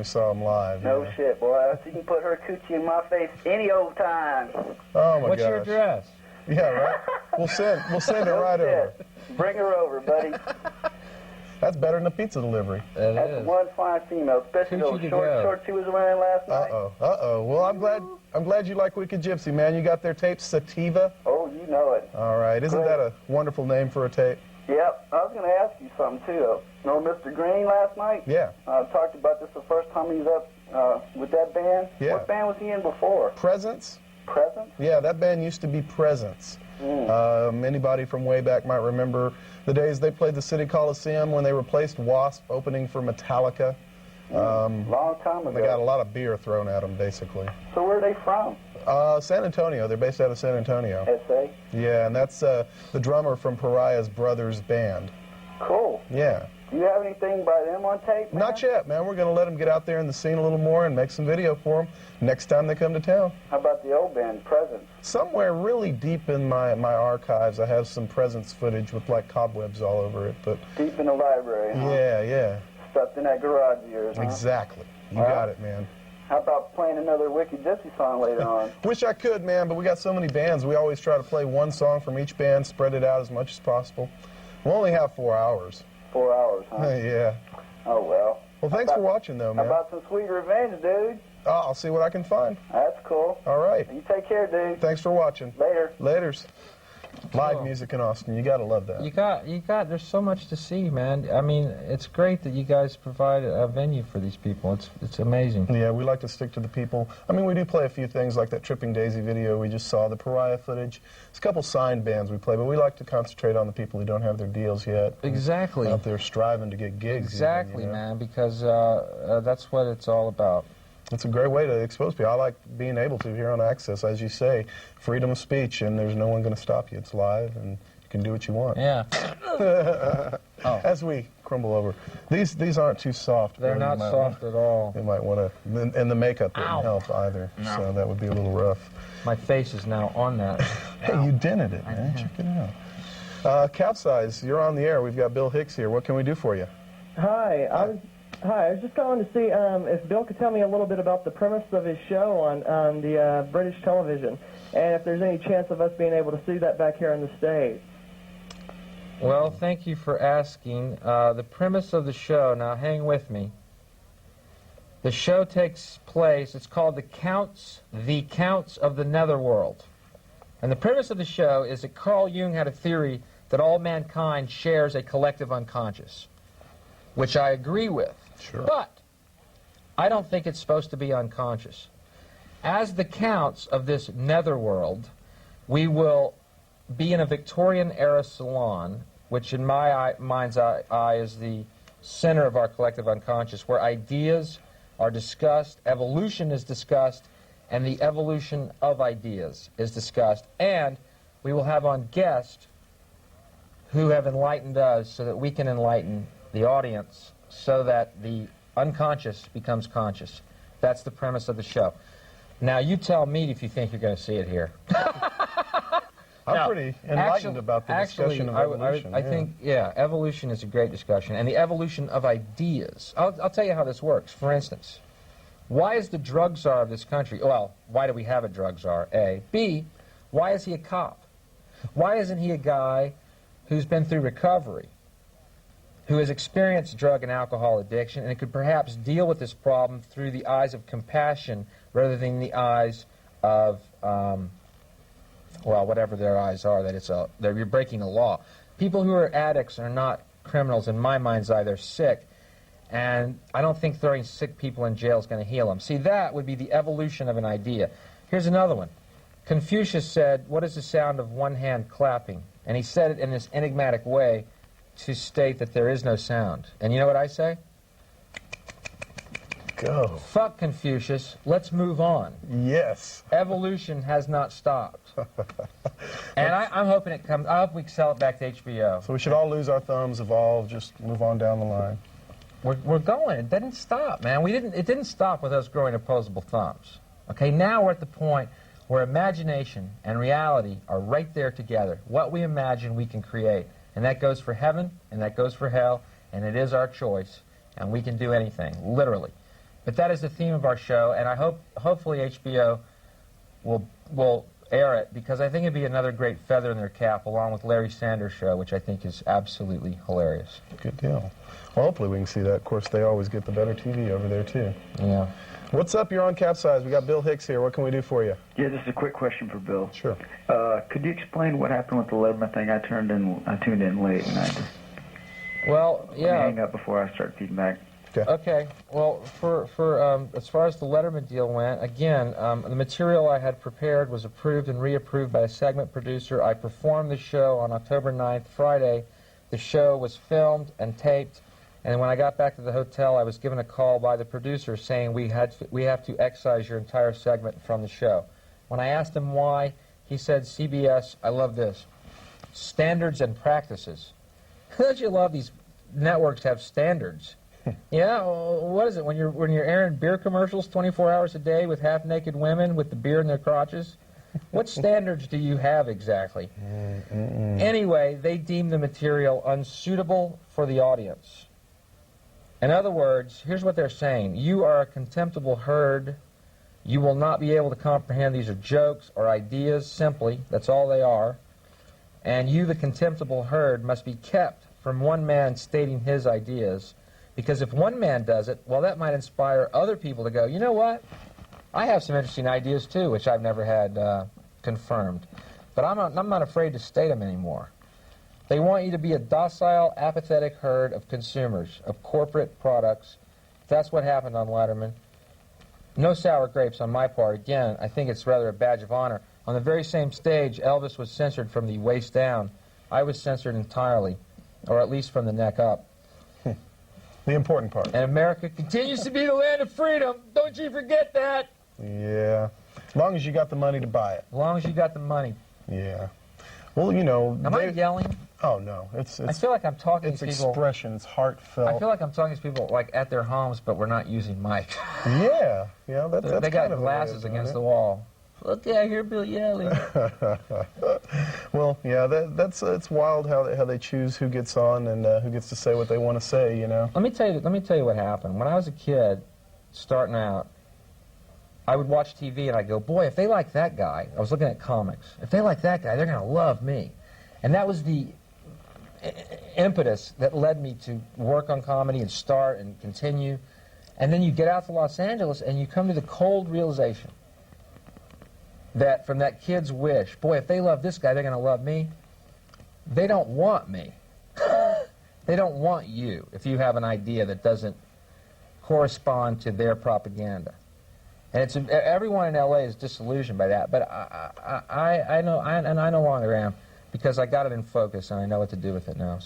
we saw them live. No shit, boy. She can put her coochie in my face any old time. Oh my What's gosh. your address? Yeah, right. We'll send it right over. Bring her over, buddy. That's better than a pizza delivery. That's one fine female, especially those shorts she was wearing last night. Well, I'm glad you like Wicked Gypsy, man. You got their tape, Sativa? Oh, you know it. All right. Isn't that a wonderful name for a tape? Yep. I was going to ask you something, too, though. You know Mr. Green last night? Yeah. Talked about this the first time he was up with that band. Yeah. What band was he in before? Presence? Presence? Yeah, that band used to be Presence. Anybody from way back might remember the days they played the City Coliseum when they replaced Wasp opening for Metallica. Long time ago. They got a lot of beer thrown at them, basically. So where are they from? San Antonio. They're based out of San Antonio. S.A.? Yeah, and that's the drummer from Pariah's Brothers Band. Cool. Yeah. Do you have anything by them on tape, man? Not yet, man. We're going to let them get out there in the scene a little more and make some video for them next time they come to town. How about the old band, Presence? Somewhere really deep in my archives, I have some Presence footage with, like, cobwebs all over it. But deep in the library, huh? Yeah. Stuffed in that garage of yours, huh? Exactly. You got it, man. How about playing another Wicked Gypsy song later on? Wish I could, man, but we got so many bands. We always try to play one song from each band, spread it out as much as possible. We'll only have 4 hours. 4 hours, huh? Yeah. Oh, well. Well, thanks for watching, though, man. How about some Sweet Revenge, dude? I'll see what I can find. That's cool. All right. You take care, dude. Thanks for watching. Later. Laters. Live music in Austin. You got to love that. You got. There's so much to see, man. I mean, it's great that you guys provide a venue for these people. It's amazing. Yeah, we like to stick to the people. I mean, we do play a few things like that Tripping Daisy video we just saw, the Pariah footage. There's a couple signed bands we play, but we like to concentrate on the people who don't have their deals yet. Exactly. Out there striving to get gigs. Exactly, even, you know? man, because that's what it's all about. It's a great way to expose people. I like being able to here on Access, as you say, freedom of speech, and there's no one going to stop you. It's live, and you can do what you want. Yeah. As we crumble over. These aren't too soft. They're not soft at all. They might want to, and the makeup didn't help either, so that would be a little rough. My face is now on that. Hey, you dented it, man. Check it out. Capsize, you're on the air. We've got Bill Hicks here. What can we do for you? Hi, I was just calling to see if Bill could tell me a little bit about the premise of his show on the British television, and if there's any chance of us being able to see that back here in the States. Well, thank you for asking. The premise of the show, now hang with me. The show takes place, it's called The Counts of the Netherworld. And the premise of the show is that Carl Jung had a theory that all mankind shares a collective unconscious, which I agree with. Sure. But I don't think it's supposed to be unconscious. As the counts of this netherworld, we will be in a Victorian-era salon, which in my mind's eye is the center of our collective unconscious, where ideas are discussed, evolution is discussed, and the evolution of ideas is discussed. And we will have on guests who have enlightened us so that we can enlighten the audience so that the unconscious becomes conscious. That's the premise of the show. Now, you tell me if you think you're going to see it here. I'm pretty enlightened about the discussion of evolution. I think, evolution is a great discussion. And the evolution of ideas. I'll tell you how this works. For instance, why is the drug czar of this country? Well, why do we have a drug czar, A? B, why is he a cop? Why isn't he a guy who's been through recovery, who has experienced drug and alcohol addiction, and could perhaps deal with this problem through the eyes of compassion rather than the eyes of, well, whatever their eyes are, that you're breaking a law. People who are addicts are not criminals. In my mind's eye, they're sick, and I don't think throwing sick people in jail is going to heal them. See, that would be the evolution of an idea. Here's another one. Confucius said, "What is the sound of one hand clapping?" And he said it in this enigmatic way to state that there is no sound. And you know what I say? Go. Fuck Confucius. Let's move on. Yes. Evolution has not stopped. And I'm hoping it comes. I hope we can sell it back to HBO. So we should all lose our thumbs, evolve, just move on down the line. We're going. It didn't stop, man. It didn't stop with us growing opposable thumbs. Okay, now we're at the point where imagination and reality are right there together. What we imagine, we can create. And that goes for heaven, and that goes for hell, and it is our choice, and we can do anything, literally. But that is the theme of our show, and I hopefully HBO will air it, because I think it'd be another great feather in their cap, along with Larry Sanders' show, which I think is absolutely hilarious. Good deal. Well, hopefully we can see that. Of course, they always get the better TV over there, too. Yeah. What's up? You're on Capsize. We got Bill Hicks here. What can we do for you? Yeah, just a quick question for Bill. Sure. Could you explain what happened with the Letterman thing? I tuned in late, and I just Well, yeah. hang up before I start feedback. Okay. Well, for as far as the Letterman deal went, again, the material I had prepared was approved and reapproved by a segment producer. I performed the show on October 9th, Friday. The show was filmed and taped, and when I got back to the hotel, I was given a call by the producer saying we have to excise your entire segment from the show. When I asked him why, he said, CBS, I love this, standards and practices. Don't you love these networks have standards? Yeah, what is it, when you're airing beer commercials 24 hours a day with half-naked women with the beer in their crotches? What standards do you have exactly? Anyway, they deemed the material unsuitable for the audience. In other words, here's what they're saying. You are a contemptible herd. You will not be able to comprehend these are jokes or ideas, simply. That's all they are. And you, the contemptible herd, must be kept from one man stating his ideas. Because if one man does it, well, that might inspire other people to go, you know what? I have some interesting ideas, too, which I've never had confirmed. But I'm not afraid to state them anymore. They want you to be a docile, apathetic herd of consumers, of corporate products. That's what happened on Letterman. No sour grapes on my part. Again, I think it's rather a badge of honor. On the very same stage, Elvis was censored from the waist down. I was censored entirely, or at least from the neck up. The important part. And America continues to be the land of freedom. Don't you forget that. Yeah. As long as you got the money to buy it. As long as you got the money. Yeah. Well, you know. Am I yelling? Oh, no. I feel like I'm talking to people. It's expression. It's heartfelt. I feel like I'm talking to people like at their homes, but we're not using mic. Yeah. Yeah, that's They got kind of glasses against the wall. Okay, I hear Bill yelling. Well, yeah, it's wild how they choose who gets on and who gets to say what they want to say, you know. Let me tell you what happened. When I was a kid, starting out, I would watch TV and I'd go, boy, if they like that guy, I was looking at comics, if they like that guy, they're going to love me. And that was the impetus that led me to work on comedy and start and continue. And then you get out to Los Angeles and you come to the cold realization that from that kid's wish, boy, if they love this guy, they're going to love me. They don't want me. They don't want you if you have an idea that doesn't correspond to their propaganda. And everyone in L.A. is disillusioned by that, but I no longer am, because I got it in focus and I know what to do with it now.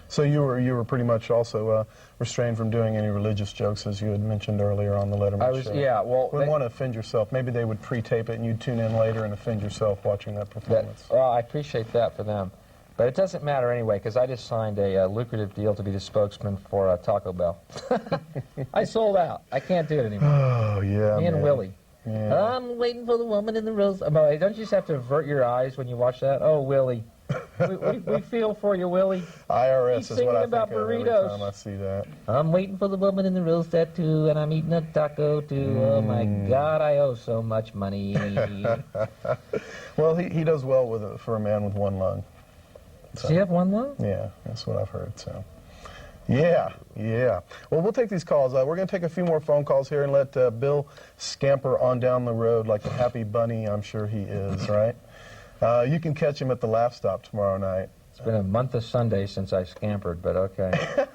So you were pretty much also restrained from doing any religious jokes, as you had mentioned earlier on the Letterman show. Yeah, well, wouldn't want to offend yourself. Maybe they would pre-tape it and you'd tune in later and offend yourself watching that performance. Well, I appreciate that for them, but it doesn't matter anyway, because I just signed a lucrative deal to be the spokesman for Taco Bell. I sold out. I can't do it anymore. Oh yeah, Me and Willie. Yeah. I'm waiting for the woman in the rose. Don't you just have to avert your eyes when you watch that? Oh, Willie. we feel for you, Willie. IRS is what I think about of every burritos. time I see that. I'm waiting for the woman in the rose tattoo, and I'm eating a taco too. Oh my God, I owe so much money. Well, he does well for a man with one lung. So, Does he have one lung? Yeah, that's what I've heard. So, yeah. Well, we'll take these calls. We're going to take a few more phone calls here and let Bill scamper on down the road like a happy bunny. I'm sure he is, right? You can catch him at the Laugh Stop tomorrow night. It's been a month of Sundays since I scampered, but okay.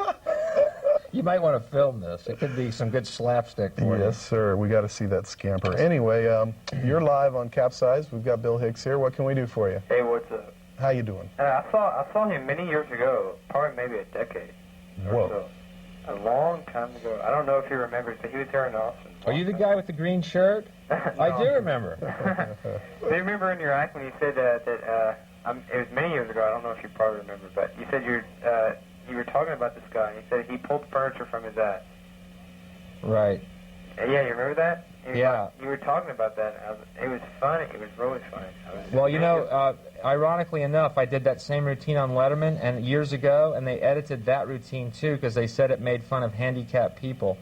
You might want to film this. It could be some good slapstick for you. Yes, sir. We got to see that scamper. Anyway, you're live on Capsize. We've got Bill Hicks here. What can we do for you? Hey, what's up? How you doing? I saw him many years ago, probably maybe a decade or Whoa. so. A long time ago. I don't know if he remembers, but he was here in Austin. Are you the guy with the green shirt? I do remember. Do you remember in your act when you said that it was many years ago, I don't know if you probably remember, but you said you were talking about this guy, and you said he pulled furniture from his ass. Right. Yeah, you remember that? Yeah. You were talking about that. It was funny. It was really funny. Well, you know, ironically enough, I did that same routine on Letterman and years ago, and they edited that routine too because they said it made fun of handicapped people.